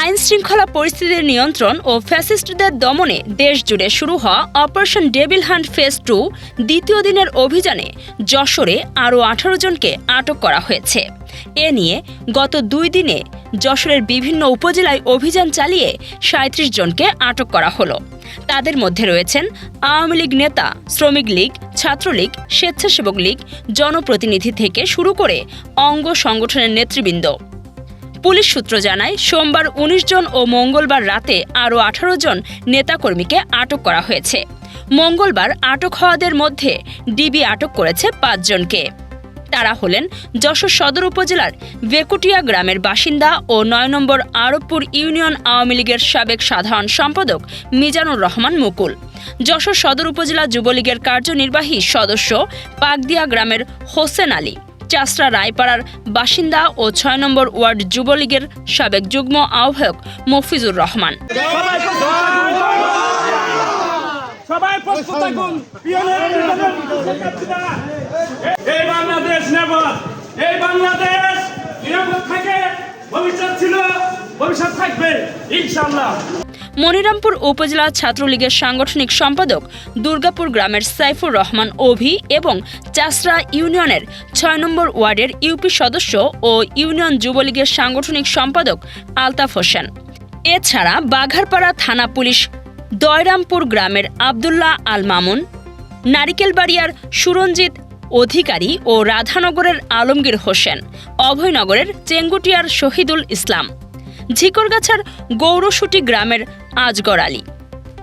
আইনশৃঙ্খলা পরিস্থিতির নিয়ন্ত্রণ ও ফ্যাসিস্টদের দমনে দেশজুড়ে শুরু হওয়া অপারেশন ডেভিল হান্ট ফেজ 2 দ্বিতীয় দিনের অভিযানে যশোরে আরও 18 জনকে আটক করা হয়েছে। এ নিয়ে গত 2 দিনে যশোরের বিভিন্ন উপজেলায় অভিযান চালিয়ে 37 জনকে আটক করা হলো। তাদের মধ্যে রয়েছেন আওয়ামী লীগ নেতা, শ্রমিক লীগ, ছাত্রলীগ, স্বেচ্ছাসেবক লীগ, জনপ্রতিনিধি থেকে শুরু করে অঙ্গ সংগঠনের নেতৃবৃন্দ। পুলিশ সূত্র জানায়, সোমবার 19 জন ও মঙ্গলবার রাতে আরও 18 জন নেতাকর্মীকে আটক করা হয়েছে। মঙ্গলবার আটক হওয়াদের মধ্যে ডিবি আটক করেছে 5 জনকে। তারা হলেন যশোর সদর উপজেলার বেকুটিয়া গ্রামের বাসিন্দা ও 9 নম্বর আরবপুর ইউনিয়ন আওয়ামী লীগের সাবেক সাধারণ সম্পাদক মিজানুর রহমান মুকুল, যশোর সদর উপজেলা যুবলীগের কার্যনির্বাহী সদস্য পাকদিয়া গ্রামের হোসেন আলী, চাষরা রায়পাড়ার বাসিন্দা ও 6 নম্বর ওয়ার্ড যুবলীগের সাবেক যুগ্ম আহ্বায়ক মফিজুর রহমান। মনিরামপুর উপজেলা ছাত্রলীগের সাংগঠনিক সম্পাদক দুর্গাপুর গ্রামের সাইফুর রহমান অভি এবং চাষরা ইউনিয়নের 6 নম্বর ওয়ার্ডের ইউপি সদস্য ও ইউনিয়ন যুবলীগের সাংগঠনিক সম্পাদক আলতাফ হোসেন। এছাড়া বাঘারপাড়া থানা পুলিশ দয়রামপুর গ্রামের আবদুল্লাহ আল মামুন, নারিকেলবাড়িয়ার সুরঞ্জিত অধিকারী ও রাধানগরের আলমগীর হোসেন, অভয়নগরের চেঙ্গুটিয়ার শহীদুল ইসলাম, ঝিকরগাছার গৌরসুটি গ্রামের আজগর আলী,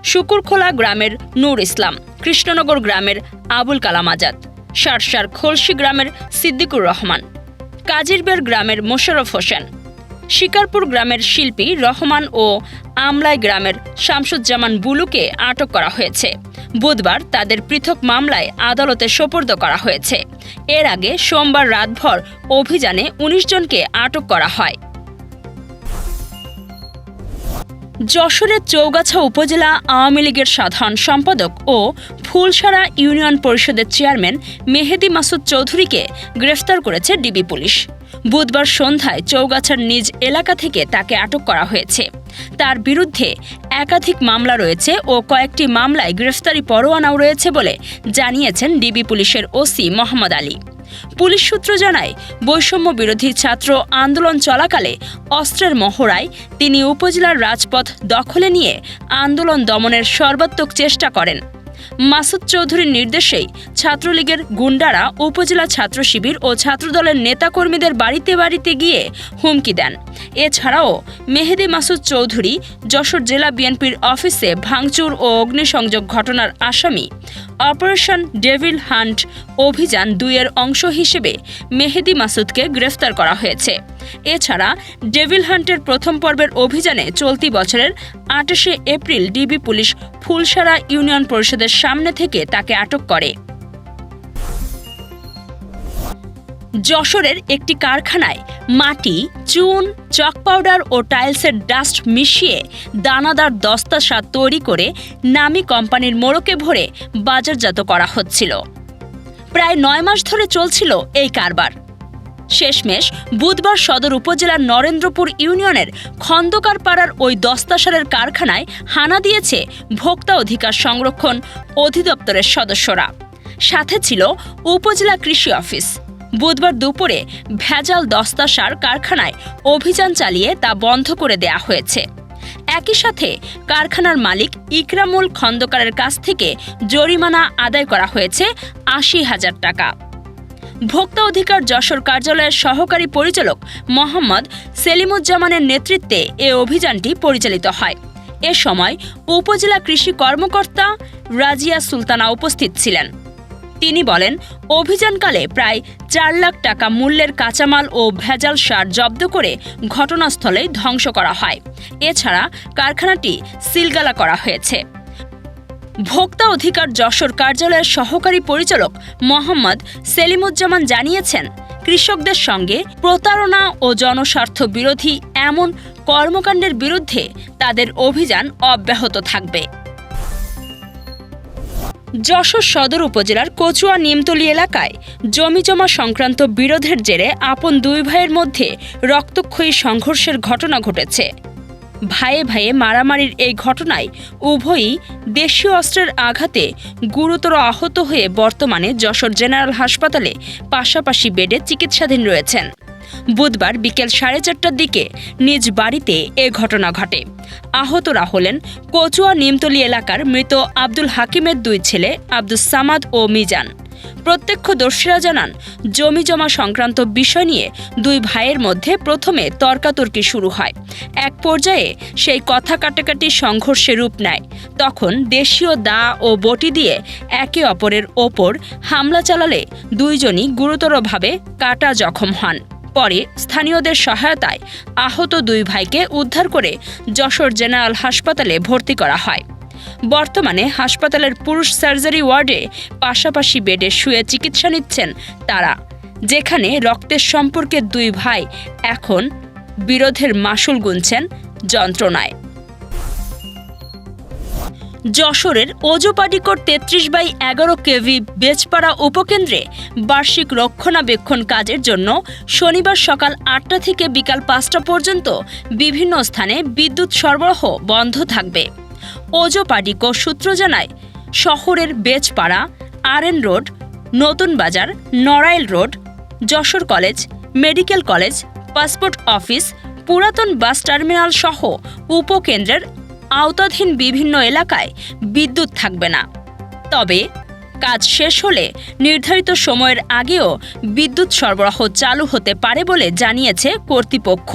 শুকুরখোলা গ্রামের নূর ইসলাম, কৃষ্ণনগর গ্রামের আবুল কালাম আজাদ, শার্শার খলসি গ্রামের সিদ্দিকুর রহমান, কাজিরবের গ্রামের মোশাররফ হোসেন, শিকারপুর গ্রামের শিল্পী রহমান ও আমলাই গ্রামের শামসুজ্জামান বুলুকে আটক করা হয়েছে। বুধবার তাদের পৃথক মামলায় আদালতে সোপর্দ করা হয়েছে। এর আগে সোমবার রাতভর অভিযানে 19 জনকে আটক করা হয়। যশোরের চৌগাছা উপজেলা আওয়ামী লীগের সাধারণ সম্পাদক ও ফুলসারা ইউনিয়ন পরিষদের চেয়ারম্যান মেহেদী মাসুদ চৌধুরীকে গ্রেফতার করেছে ডিবি পুলিশ। বুধবার সন্ধ্যায় চৌগাছার নিজ এলাকা থেকে তাকে আটক করা হয়েছে। তার বিরুদ্ধে একাধিক মামলা রয়েছে ও কয়েকটি মামলায় গ্রেফতারি পরোয়ানাও রয়েছে বলে জানিয়েছেন ডিবি পুলিশের ওসি মোহাম্মদ আলী। পুলিশ সূত্র জানায়, বৈষম্য বিরোধী ছাত্র আন্দোলন চলাকালে অস্ত্রের মহড়ায় তিনি উপজেলার রাজপথ দখলে নিয়ে আন্দোলন দমনের সর্বাত্মক চেষ্টা করেন। মাসুদ চৌধুরীর নির্দেশেই ছাত্রলীগের গুন্ডারা উপজেলা ছাত্র শিবির ও ছাত্রদলের নেতাকর্মীদের বাড়িতে বাড়িতে গিয়ে হুমকি দেন। এছাড়াও মেহেদী মাসুদ চৌধুরী যশোর জেলা বিএনপির অফিসে ভাঙচুর ও অগ্নিসংযোগ ঘটনার আসামি। অপারেশন ডেভিল হান্ট অভিযান 2 এর অংশ হিসেবে মেহেদী মাসুদকে গ্রেফতার করা হয়েছে। এছাড়া ডেভিল হান্টের প্রথম পর্বের অভিযানে চলতি বছরের 28শে April DB police Phulsara union পরিষদের সামনে থেকে তাকে আটক করে। যশোরের একটি কারখানায় মাটি, চুন, চক পাউডার ও টাইলসের ডাস্ট মিশিয়ে দানাদার দস্তা সার তৈরি করে নামী কোম্পানির মোড়কে ভরে বাজারজাত করা হচ্ছিল। প্রায় 9 মাস ধরে চলছিল এই কারবার। শেষমেশ বুধবার সদর উপজেলার নরেন্দ্রপুর ইউনিয়নের খন্দকার পাড়ার ওই দস্তাসারের কারখানায় হানা দিয়েছে ভোক্তা অধিকার সংরক্ষণ অধিদপ্তরের সদস্যরা। সাথে ছিল উপজেলা কৃষি অফিস। বুধবার দুপুরে ভেজাল দস্তাসার কারখানায় অভিযান চালিয়ে তা বন্ধ করে দেয়া হয়েছে। একই সাথে কারখানার মালিক ইকরামুল খন্দকারের কাছ থেকে জরিমানা আদায় করা হয়েছে 80,000 টাকা। ভোক্তা অধিকার যশোর কার্যালয়ের সহকারী পরিচালক মোহাম্মদ সেলিমুজ্জামানের নেতৃত্বে এ অভিযানটি পরিচালিত হয়। এ সময় উপজেলা কৃষি কর্মকর্তা রাজিয়া সুলতানা উপস্থিত ছিলেন। তিনি বলেন, অভিযানকালে প্রায় 4 লাখ টাকা মূল্যের কাঁচামাল ও ভেজাল সার জব্দ করে ঘটনাস্থলে ধ্বংস করা হয়। এছাড়া কারখানাটি সিলগালা করা হয়েছে। ভোক্তা অধিকার যশোর কার্যালয়ের সহকারী পরিচালক মোহাম্মদ সেলিমুজ্জামান জানিয়েছেন, কৃষকদের সঙ্গে প্রতারণা ও জনস্বার্থ বিরোধী এমন কর্মকাণ্ডের বিরুদ্ধে তাদের অভিযান অব্যাহত থাকবে। যশোর সদর উপজেলার কচুয়া নিমতলী এলাকায় জমিজমা সংক্রান্ত বিরোধের জেরে আপন 2 ভাইয়ের মধ্যে রক্তক্ষয়ী সংঘর্ষের ঘটনা ঘটেছে। ভাইয়ে ভাইয়ে মারামারির এই ঘটনায় উভয়ই দেশীয় অস্ত্রের আঘাতে গুরুতর আহত হয়ে বর্তমানে যশোর জেনারেল হাসপাতালে পাশাপাশি বেডে চিকিৎসাধীন রয়েছেন। বুধবার বিকেল 4:30টার দিকে নিজ বাড়িতে এ ঘটনা ঘটে। আহতরা হলেন কচুয়া নিমতলী এলাকার মৃত আব্দুল হাকিমের 2 ছেলে আব্দুস সামাদ ও মিজান। প্রত্যক্ষদর্শীরা জানান, জমি জমা সংক্রান্ত বিষয় নিয়ে 2 ভাইয়ের মধ্যে প্রথমে তর্কাতর্কি শুরু হয়। এক পর্যায়ে সেই কথা কাটাকাটি সংঘর্ষে রূপ নেয়। তখন দেশীয় দা ও বটি দিয়ে একে অপরের ওপর হামলা চালালে 2 জনই গুরুতরভাবে কাটা জখম হন। পরে স্থানীয়দের সহায়তায় আহত 2 ভাইকে উদ্ধার করে যশোর জেনারেল হাসপাতালে ভর্তি করা হয়। বর্তমানে হাসপাতালের পুরুষ সার্জারি ওয়ার্ডে পাশাপাশি বেডে শুয়ে চিকিৎসা নিচ্ছেন তারা, যেখানে রক্তের সম্পর্কের 2 ভাই এখন বিরোধের মাশুল গুনছেন যন্ত্রণায়। যশোরের ওজোপাটিকোট 33/11 কেভি বেজপাড়া উপকেন্দ্রে বার্ষিক রক্ষণাবেক্ষণ কাজের জন্য শনিবার সকাল 8টা থেকে বিকাল 5টা পর্যন্ত বিভিন্ন স্থানে বিদ্যুৎ সরবরাহ বন্ধ থাকবে। ওজোপাটিকো সূত্র জানায়, শহরের বেজপাড়া, আরএন রোড, নতুন বাজার, Narail road, Jessore college, medical college, passport office, পুরাতন বাস টার্মিনাল সহ উপকেন্দ্রের আওতাধীন বিভিন্ন এলাকায় বিদ্যুৎ থাকবে না। তবে কাজ শেষ হলে নির্ধারিত সময়ের আগেও বিদ্যুৎ সরবরাহ চালু হতে পারে বলে জানিয়েছে কর্তৃপক্ষ।